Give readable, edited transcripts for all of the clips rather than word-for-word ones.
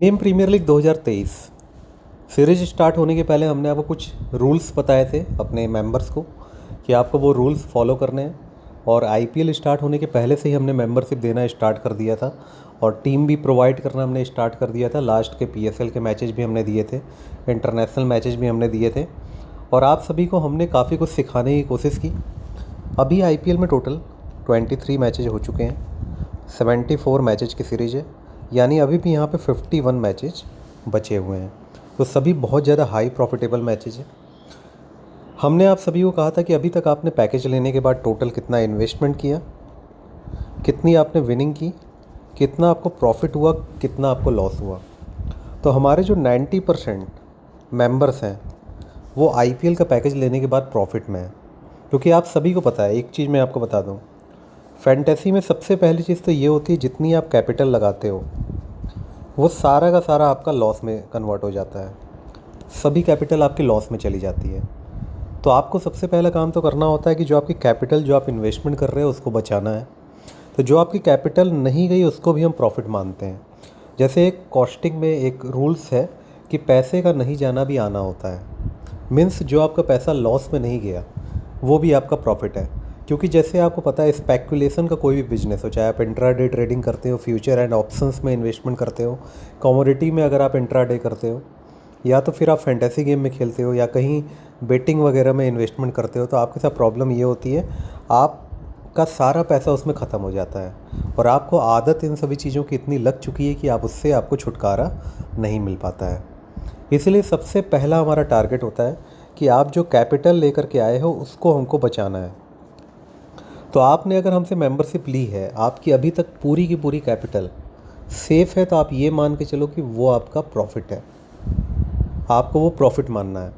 Indian Premier League 2023 series start होने के पहले हमने आपको कुछ रूल्स बताए थे अपने मेंबर्स को कि आपको वो रूल्स फॉलो करने हैं। और आईपीएल स्टार्ट होने के पहले से ही हमने मेंबरशिप देना स्टार्ट कर दिया था और टीम भी प्रोवाइड करना हमने स्टार्ट कर दिया था। लास्ट के पीएसएल के मैचेस भी हमने दिए थे, इंटरनेशनल मैचेस भी हमने दिए थे और आप सभी को हमने काफ़ी कुछ सिखाने की कोशिश की। अभी आईपीएल में टोटल 23 मैचेज हो चुके हैं, 74 मैचेज की सीरीज़ है, यानी अभी भी यहाँ पे 51 मैचेज बचे हुए हैं। तो सभी बहुत ज़्यादा हाई प्रॉफिटेबल मैचेज हैं। हमने आप सभी को कहा था कि अभी तक आपने पैकेज लेने के बाद टोटल कितना इन्वेस्टमेंट किया, कितनी आपने विनिंग की, कितना आपको प्रॉफिट हुआ, कितना आपको लॉस हुआ। तो हमारे जो 90% मेंबर्स हैं वो आईपीएल का पैकेज लेने के बाद प्रॉफिट में है। क्योंकि आप सभी को पता है, एक चीज़ मैं आपको बता दूं, फैंटेसी में सबसे पहली चीज़ तो ये होती है जितनी आप कैपिटल लगाते हो वो सारा का सारा आपका लॉस में कन्वर्ट हो जाता है। सभी कैपिटल आपकी लॉस में चली जाती है। तो आपको सबसे पहला काम तो करना होता है कि जो आपकी कैपिटल जो आप इन्वेस्टमेंट कर रहे हो उसको बचाना है। तो जो आपकी कैपिटल नहीं गई उसको भी हम प्रॉफिट मानते हैं। जैसे एक कॉस्टिंग में एक रूल्स है कि पैसे का नहीं जाना भी आना होता है। मीन्स जो आपका पैसा लॉस में नहीं गया वो भी आपका प्रॉफिट है। क्योंकि जैसे आपको पता है स्पेकुलेशन का कोई भी बिजनेस हो, चाहे आप इंट्राडे ट्रेडिंग करते हो, फ्यूचर एंड ऑप्शंस में इन्वेस्टमेंट करते हो, कमोडिटी में अगर आप इंट्राडे करते हो, या तो फिर आप फैंटेसी गेम में खेलते हो या कहीं बेटिंग वगैरह में इन्वेस्टमेंट करते हो, तो आपके साथ प्रॉब्लम ये होती है आपका सारा पैसा उसमें ख़त्म हो जाता है और आपको आदत इन सभी चीज़ों की इतनी लग चुकी है कि आप उससे आपको छुटकारा नहीं मिल पाता है। इसलिए सबसे पहला हमारा टारगेट होता है कि आप जो कैपिटल लेकर के आए हो उसको हमको बचाना है। तो आपने अगर हमसे मेंबरशिप ली है, आपकी अभी तक पूरी की पूरी कैपिटल सेफ़ है, तो आप ये मान के चलो कि वो आपका प्रॉफिट है, आपको वो प्रॉफिट मानना है।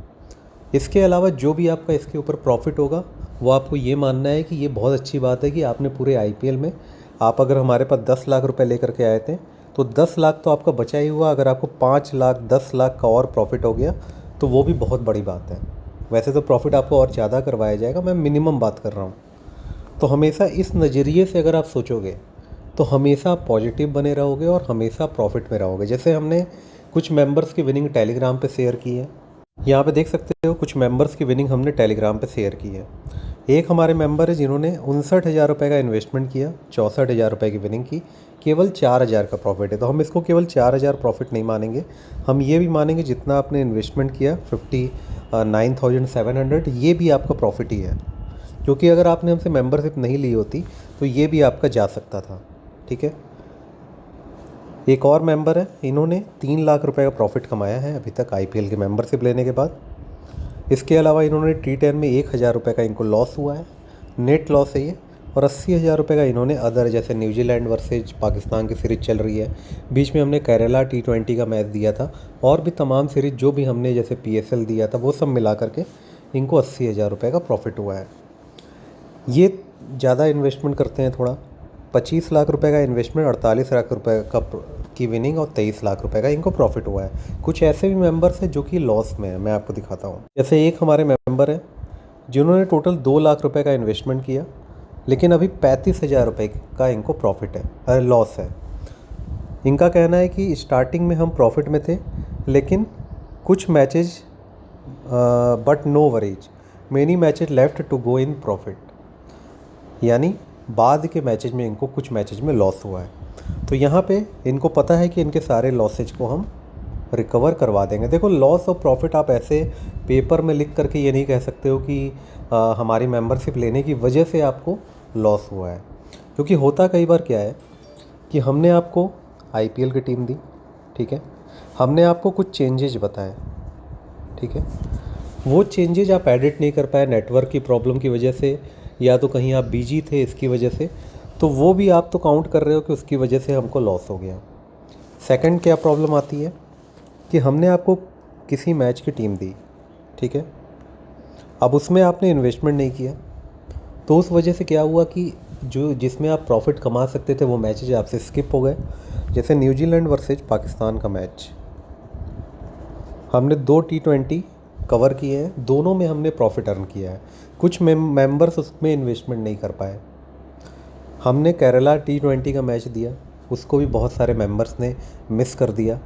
इसके अलावा जो भी आपका इसके ऊपर प्रॉफिट होगा वो आपको ये मानना है कि ये बहुत अच्छी बात है कि आपने पूरे आईपीएल में, आप अगर हमारे पास 10 लाख रुपए लेकर के आए थे तो 10 लाख तो आपका बचा ही हुआ। अगर आपको 5 लाख 10 लाख का और प्रॉफिट हो गया तो वो भी बहुत बड़ी बात है। वैसे तो प्रॉफिट आपको और ज़्यादा करवाया जाएगा, मैं मिनिमम बात कर रहा हूँ। तो हमेशा इस नज़रिए से अगर आप सोचोगे तो हमेशा पॉजिटिव बने रहोगे और हमेशा प्रॉफिट में रहोगे। जैसे हमने कुछ मेंबर्स की विनिंग टेलीग्राम पे शेयर की है, यहाँ पे देख सकते हो कुछ मेंबर्स की विनिंग हमने टेलीग्राम पे शेयर की है। एक हमारे मेंबर है जिन्होंने 59,000 रुपये का इन्वेस्टमेंट किया, 64,000 रुपये की विनिंग की, केवल 4,000 का प्रॉफिट है। तो हम इसको केवल 4,000 प्रॉफिट नहीं मानेंगे, हम ये भी मानेंगे जितना आपने इन्वेस्टमेंट किया 59,700 ये भी आपका प्रॉफिट ही है। क्योंकि अगर आपने हमसे मेंबरशिप नहीं ली होती तो ये भी आपका जा सकता था। ठीक है। एक और मेंबर है, इन्होंने 3 लाख रुपए का प्रॉफिट कमाया है अभी तक आईपीएल की मेंबरशिप लेने के बाद। इसके अलावा इन्होंने T10 में 1,000 रुपये का इनको लॉस हुआ है, नेट लॉस है ये। और 80,000 रुपये का इन्होंने अदर, जैसे न्यूजीलैंड वर्सेज पाकिस्तान की सीरीज चल रही है, बीच में हमने केरला T20 का मैच दिया था, और भी तमाम सीरीज जो भी हमने जैसे पीएसएल दिया था वो सब मिला करके इनको 80,000 रुपये का प्रॉफिट हुआ है। ये ज़्यादा इन्वेस्टमेंट करते हैं थोड़ा, 25 लाख रुपए का इन्वेस्टमेंट, 48 लाख रुपए का की विनिंग और 23 लाख रुपए का इनको प्रॉफिट हुआ है। कुछ ऐसे भी मेंबर्स हैं जो कि लॉस में है, मैं आपको दिखाता हूँ। जैसे एक हमारे मेंबर है जिन्होंने टोटल 2 लाख रुपए का इन्वेस्टमेंट किया, लेकिन अभी 35,000 रुपये का इनको प्रॉफिट है, अरे लॉस है। इनका कहना है कि स्टार्टिंग में हम प्रॉफिट में थे, लेकिन कुछ matches but no worries, many matches left to go in profit, यानी बाद के मैचेज में इनको कुछ मैचेज में लॉस हुआ है। तो यहाँ पे इनको पता है कि इनके सारे लॉसेज को हम रिकवर करवा देंगे। देखो, लॉस और प्रॉफिट आप ऐसे पेपर में लिख करके ये नहीं कह सकते हो कि हमारी मेंबरशिप लेने की वजह से आपको लॉस हुआ है। क्योंकि होता कई बार क्या है कि हमने आपको आईपीएल की टीम दी, ठीक है, हमने आपको कुछ चेंजेज बताए, ठीक है, वो चेंजेज आप एडिट नहीं कर पाए नेटवर्क की प्रॉब्लम की वजह से, या तो कहीं आप बिजी थे इसकी वजह से, तो वो भी आप तो काउंट कर रहे हो कि उसकी वजह से हमको लॉस हो गया। सेकंड क्या प्रॉब्लम आती है कि हमने आपको किसी मैच की टीम दी, ठीक है, अब उसमें आपने इन्वेस्टमेंट नहीं किया, तो उस वजह से क्या हुआ कि जो जिसमें आप प्रॉफिट कमा सकते थे वो मैचेज आपसे स्किप हो गए। जैसे न्यूजीलैंड वर्सेज पाकिस्तान का मैच, हमने 2 T20 कवर किए हैं, दोनों में हमने प्रॉफिट अर्न किया है। कुछ मेंबर्स उसमें इन्वेस्टमेंट नहीं कर पाए। हमने केरला T20 का मैच दिया, उसको भी बहुत सारे मेंबर्स ने मिस कर दिया।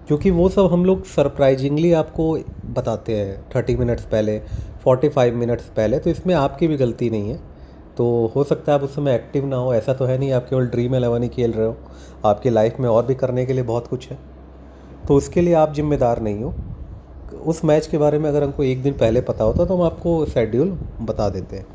क्योंकि वो सब हम लोग सरप्राइजिंगली आपको बताते हैं 30 मिनट्स पहले, 45 मिनट्स पहले, तो इसमें आपकी भी गलती नहीं है। तो हो सकता है आप उस समय एक्टिव ना हो, ऐसा तो है नहीं आप केवल ड्रीम 11 ही खेल रहे हो, आपकी लाइफ में और भी करने के लिए बहुत कुछ है, तो उसके लिए आप जिम्मेदार नहीं हो। उस मैच के बारे में अगर हमको एक दिन पहले पता होता तो हम आपको शेड्यूल बता देते हैं।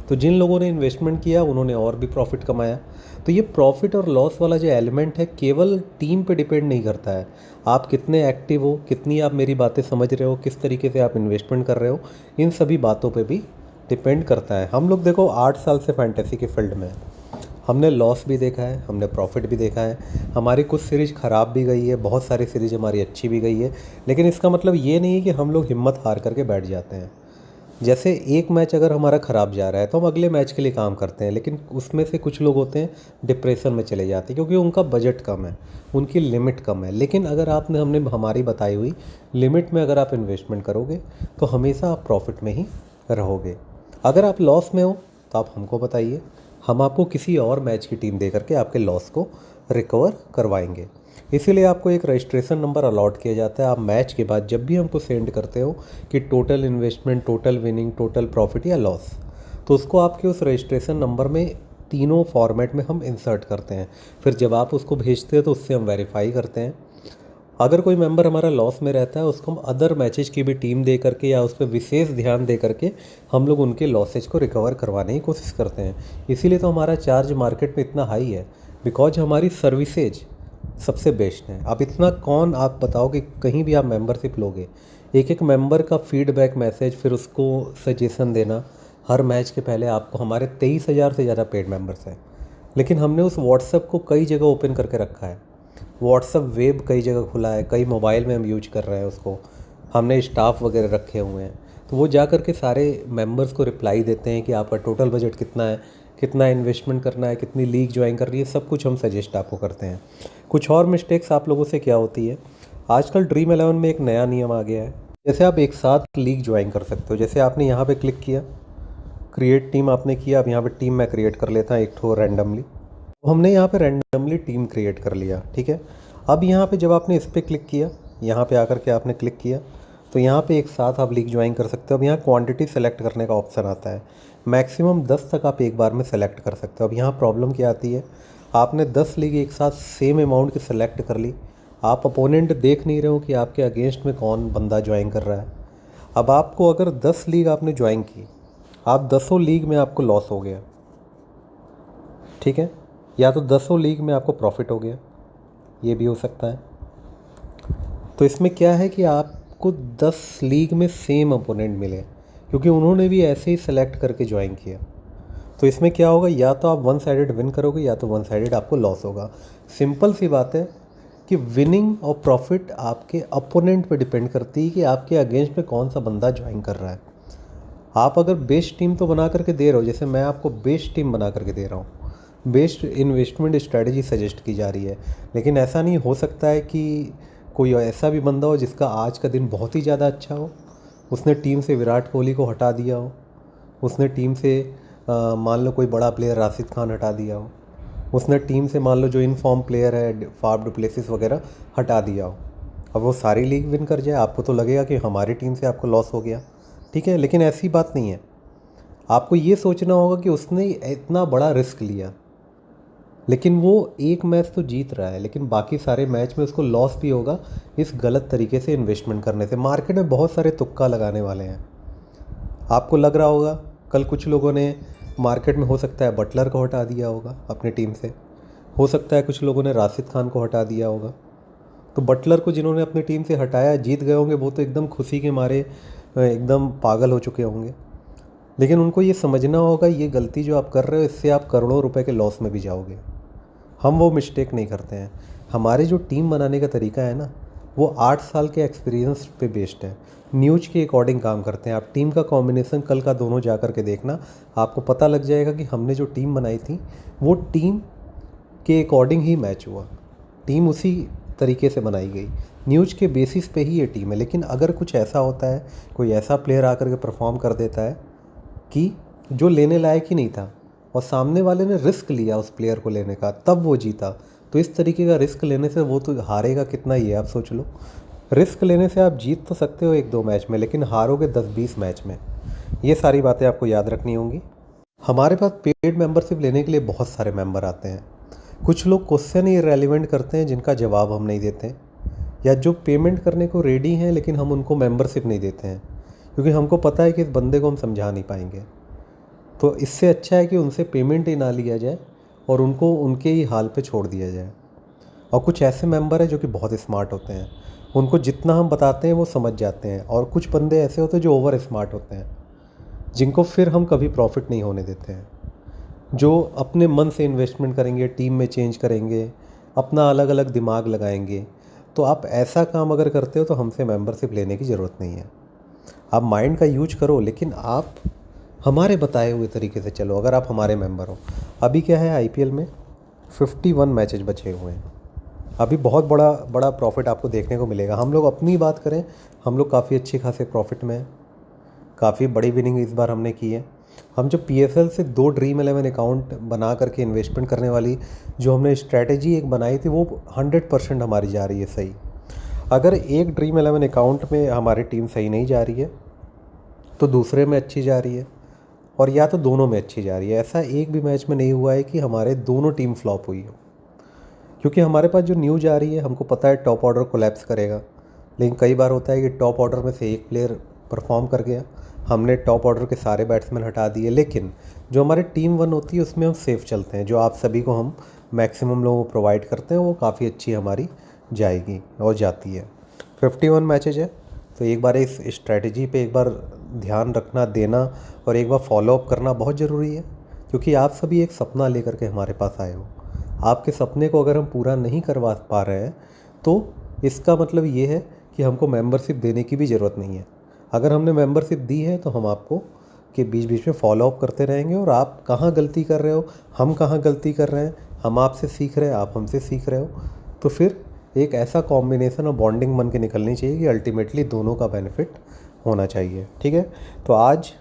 तो जिन लोगों ने इन्वेस्टमेंट किया उन्होंने और भी प्रॉफिट कमाया। तो ये प्रॉफिट और लॉस वाला जो एलिमेंट है केवल टीम पे डिपेंड नहीं करता है, आप कितने एक्टिव हो, कितनी आप मेरी बातें समझ रहे हो, किस तरीके से आप इन्वेस्टमेंट कर रहे हो, इन सभी बातों पे भी डिपेंड करता है। हम लोग देखो 8 साल से फैंटेसी के फील्ड में हैं। हमने लॉस भी देखा है, हमने प्रॉफिट भी देखा है, हमारी कुछ सीरीज़ ख़राब भी गई है, बहुत सारी सीरीज़ हमारी अच्छी भी गई है। लेकिन इसका मतलब ये नहीं है कि हम लोग हिम्मत हार करके बैठ जाते हैं। जैसे एक मैच अगर हमारा ख़राब जा रहा है तो हम अगले मैच के लिए काम करते हैं, लेकिन उसमें से कुछ लोग होते हैं डिप्रेशन में चले जाते हैं क्योंकि उनका बजट कम है, उनकी लिमिट कम है। लेकिन अगर आपने हमने हमारी बताई हुई लिमिट में अगर आप इन्वेस्टमेंट करोगे तो हमेशा आप प्रॉफिट में ही रहोगे। अगर आप लॉस में हो तो आप हमको बताइए, हम आपको किसी और मैच की टीम दे करके आपके लॉस को रिकवर करवाएंगे। इसीलिए आपको एक रजिस्ट्रेशन नंबर अलॉट किया जाता है। आप मैच के बाद जब भी हमको सेंड करते हो कि total investment, total winning, total profit या लॉस, तो उसको आपके उस रजिस्ट्रेशन नंबर में तीनों फॉर्मेट में हम इंसर्ट करते हैं। फिर जब आप उसको भेजते हो तो उससे हम वेरीफाई करते हैं। अगर कोई मेंबर हमारा लॉस में रहता है उसको हम अदर मैचेज की भी टीम दे करके या उस पर विशेष ध्यान दे करके हम लोग उनके लॉसेज को रिकवर करवाने की कोशिश करते हैं। इसीलिए तो हमारा चार्ज मार्केट में इतना हाई है, बिकॉज हमारी सर्विसेज सबसे बेस्ट है। अब इतना कौन आप बताओ कि कहीं भी आप मेंबरशिप लोगे, एक एक मेंबर का फीडबैक मैसेज, फिर उसको सजेशन देना हर मैच के पहले आपको। हमारे 23,000 से ज़्यादा पेड मेंबर्स हैं, लेकिन हमने उस व्हाट्सएप को कई जगह ओपन करके रखा है। व्हाट्सएप वेब कई जगह खुला है, कई मोबाइल में हम यूज कर रहे हैं उसको, हमने स्टाफ वगैरह रखे हुए हैं। तो वो जा कर के सारे मेंबर्स को रिप्लाई देते हैं कि आपका टोटल बजट कितना है, कितना इन्वेस्टमेंट करना है, कितनी लीग ज्वाइन कर रही है, सब कुछ हम सजेस्ट आपको करते हैं। कुछ और मिस्टेक्स आप लोगों से क्या होती है, आजकल ड्रीम 11 में एक नया नियम आ गया है, जैसे आप एक साथ लीग ज्वाइन कर सकते हो। जैसे आपने यहाँ पे क्लिक किया, क्रिएट टीम आपने किया, अब यहाँ पे टीम मैं क्रिएट कर लेता हूँ एक ठो रैंडमली। तो हमने यहाँ पे रैंडमली टीम क्रिएट कर लिया, ठीक है। अब यहाँ पे जब आपने इस पर क्लिक किया, यहाँ पे आकर के आपने क्लिक किया, तो यहाँ पे एक साथ आप लीग ज्वाइन कर सकते हो। अब यहाँ क्वांटिटी सेलेक्ट करने का ऑप्शन आता है, मैक्सिमम 10 तक आप एक बार में सेलेक्ट कर सकते हो। अब यहाँ प्रॉब्लम क्या आती है, आपने 10 लीग एक साथ सेम अमाउंट की सेलेक्ट कर ली, आप अपोनेंट देख नहीं रहे हो कि आपके अगेंस्ट में कौन बंदा ज्वाइन कर रहा है। अब आपको अगर 10 लीग आपने ज्वाइन की, आप 10 लीग में आपको लॉस हो गया, ठीक है, या तो 10 लीग में आपको प्रॉफिट हो गया, ये भी हो सकता है। तो इसमें क्या है कि आपको 10 लीग में सेम अपोनेंट मिले क्योंकि उन्होंने भी ऐसे ही सेलेक्ट करके ज्वाइन किया। तो इसमें क्या होगा, या तो आप वन साइडेड विन करोगे या तो वन साइडेड आपको लॉस होगा। सिंपल सी बात है कि विनिंग और प्रॉफिट आपके अपोनेंट पे डिपेंड करती है कि आपके अगेंस्ट में कौन सा बंदा ज्वाइन कर रहा है। आप अगर बेस्ट टीम तो बना करके दे रहे हो, जैसे मैं आपको बेस्ट टीम बना करके दे रहा हूँ, बेस्ट इन्वेस्टमेंट स्ट्रैटेजी सजेस्ट की जा रही है, लेकिन ऐसा नहीं हो सकता है कि कोई ऐसा भी बंदा हो जिसका आज का दिन बहुत ही ज़्यादा अच्छा हो, उसने टीम से विराट कोहली को हटा दिया हो, उसने टीम से मान लो कोई बड़ा प्लेयर राशिद खान हटा दिया हो, उसने टीम से मान लो जो इन फॉर्म प्लेयर है फाफ डु प्लेसिस वगैरह हटा दिया हो। अब वो सारी लीग विन कर जाए, आपको तो लगेगा कि हमारी टीम से आपको लॉस हो गया, ठीक है, लेकिन ऐसी बात नहीं है। आपको ये सोचना होगा कि उसने इतना बड़ा रिस्क लिया, लेकिन वो एक मैच तो जीत रहा है, लेकिन बाकी सारे मैच में उसको लॉस भी होगा इस गलत तरीके से इन्वेस्टमेंट करने से। मार्केट में बहुत सारे तुक्का लगाने वाले हैं, आपको लग रहा होगा कल कुछ लोगों ने मार्केट में हो सकता है बटलर को हटा दिया होगा अपनी टीम से, हो सकता है कुछ लोगों ने राशिद खान को हटा दिया होगा। तो बटलर को जिन्होंने अपनी टीम से हटाया जीत गए होंगे, वो तो एकदम खुशी के मारे एकदम पागल हो चुके होंगे। लेकिन उनको ये समझना होगा ये गलती जो आप कर रहे हो इससे आप करोड़ों रुपए के लॉस में भी जाओगे। हम वो मिस्टेक नहीं करते हैं। हमारे जो टीम बनाने का तरीका है ना, वो 8 साल के एक्सपीरियंस पे बेस्ड है, न्यूज के अकॉर्डिंग काम करते हैं। आप टीम का कॉम्बिनेशन कल का दोनों जा कर के देखना, आपको पता लग जाएगा कि हमने जो टीम बनाई थी वो टीम के अकॉर्डिंग ही मैच हुआ, टीम उसी तरीके से बनाई गई, न्यूज के बेसिस पे ही ये टीम है। लेकिन अगर कुछ ऐसा होता है, कोई ऐसा प्लेयर आकर के परफॉर्म कर देता है कि जो लेने लायक ही नहीं था और सामने वाले ने रिस्क लिया उस प्लेयर को लेने का, तब वो जीता, तो इस तरीके का रिस्क लेने से वो तो हारेगा कितना ही है, आप सोच लो। रिस्क लेने से आप जीत तो सकते हो 1-2 मैच में, लेकिन हारोगे 10-20 मैच में। ये सारी बातें आपको याद रखनी होंगी। हमारे पास पेड मेंबरशिप लेने के लिए बहुत सारे मेंबर आते हैं। कुछ लोग क्वेश्चन ही इरेलीवेंट करते हैं जिनका जवाब हम नहीं देते हैं, या जो पेमेंट करने को रेडी हैं लेकिन हम उनको मेंबरशिप नहीं देते हैं, क्योंकि हमको पता है कि इस बंदे को हम समझा नहीं पाएंगे। तो इससे अच्छा है कि उनसे पेमेंट ही ना लिया जाए और उनको उनके ही हाल पे छोड़ दिया जाए। और कुछ ऐसे मेंबर हैं जो कि बहुत स्मार्ट होते हैं, उनको जितना हम बताते हैं वो समझ जाते हैं। और कुछ बंदे ऐसे होते हैं जो ओवर स्मार्ट होते हैं, जिनको फिर हम कभी प्रॉफिट नहीं होने देते हैं, जो अपने मन से इन्वेस्टमेंट करेंगे, टीम में चेंज करेंगे, अपना अलग अलग दिमाग लगाएंगे। तो आप ऐसा काम अगर करते हो तो हमसे मेंबरशिप लेने की ज़रूरत नहीं है। आप माइंड का यूज करो, लेकिन आप हमारे बताए हुए तरीके से चलो। अगर आप हमारे मेंबर हो, अभी क्या है, आईपीएल में 51 मैचेस बचे हुए हैं। अभी बहुत बड़ा बड़ा प्रॉफिट आपको देखने को मिलेगा। हम लोग अपनी बात करें, हम लोग काफ़ी अच्छे खासे प्रॉफिट में हैं। काफ़ी बड़ी विनिंग इस बार हमने की है। हम जो पीएसएल से 2 ड्रीम 11 अकाउंट बना करके इन्वेस्टमेंट करने वाली जो हमने स्ट्रैटेजी एक बनाई थी, वो 100% हमारी जा रही है सही। अगर एक ड्रीम 11 अकाउंट में हमारी टीम सही नहीं जा रही है तो दूसरे में अच्छी जा रही है, और या तो दोनों में अच्छी जा रही है। ऐसा एक भी मैच में नहीं हुआ है कि हमारे दोनों टीम फ्लॉप हुई हो, क्योंकि हमारे पास जो न्यूज़ आ रही है, हमको पता है टॉप ऑर्डर कोलैप्स करेगा। लेकिन कई बार होता है कि टॉप ऑर्डर में से एक प्लेयर परफॉर्म कर गया, हमने टॉप ऑर्डर के सारे बैट्समैन हटा दिए, लेकिन जो हमारी टीम 1 होती है उसमें हम सेफ चलते हैं। जो आप सभी को हम मैक्सिमम लोगों को प्रोवाइड करते हैं, वो काफ़ी अच्छी हमारी जाएगी और जाती है। 51 मैचेज है, तो एक बार इस स्ट्रैटेजी पे एक बार ध्यान रखना, देना और एक बार फॉलोअप करना बहुत ज़रूरी है, क्योंकि आप सभी एक सपना लेकर के हमारे पास आए हो। आपके सपने को अगर हम पूरा नहीं करवा पा रहे हैं तो इसका मतलब ये है कि हमको मेंबरशिप देने की भी ज़रूरत नहीं है। अगर हमने मेंबरशिप दी है तो हम आपको के बीच बीच में फॉलोअप करते रहेंगे, और आप कहाँ गलती कर रहे हो, हम कहाँ गलती कर रहे हैं, हम आपसे सीख रहे हैं, आप हमसे सीख रहे हो, तो फिर एक ऐसा कॉम्बिनेशन और बॉन्डिंग बन के निकलनी चाहिए कि अल्टीमेटली दोनों का बेनिफिट होना चाहिए। ठीक है, तो आज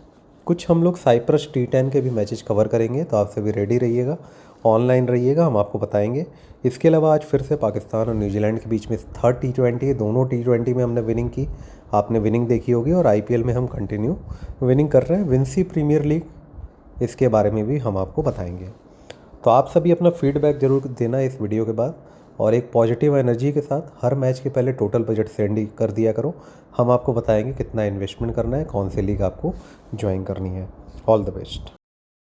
कुछ हम लोग साइप्रस T10 के भी मैचेस कवर करेंगे, तो आप सभी रेडी रहिएगा, ऑनलाइन रहिएगा, हम आपको बताएंगे। इसके अलावा आज फिर से पाकिस्तान और न्यूजीलैंड के बीच में 3rd T20 है। दोनों T20 में हमने विनिंग की, आपने विनिंग देखी होगी, और आईपीएल में हम कंटिन्यू विनिंग कर रहे हैं। विंसी प्रीमियर लीग, इसके बारे में भी हम आपको बताएंगे। तो आप सभी अपना फीडबैक ज़रूर देना इस वीडियो के बाद, और एक पॉजिटिव एनर्जी के साथ हर मैच के पहले टोटल बजट सेंड कर दिया करो। हम आपको बताएंगे कितना इन्वेस्टमेंट करना है, कौन सी लीग आपको ज्वाइन करनी है। All the best.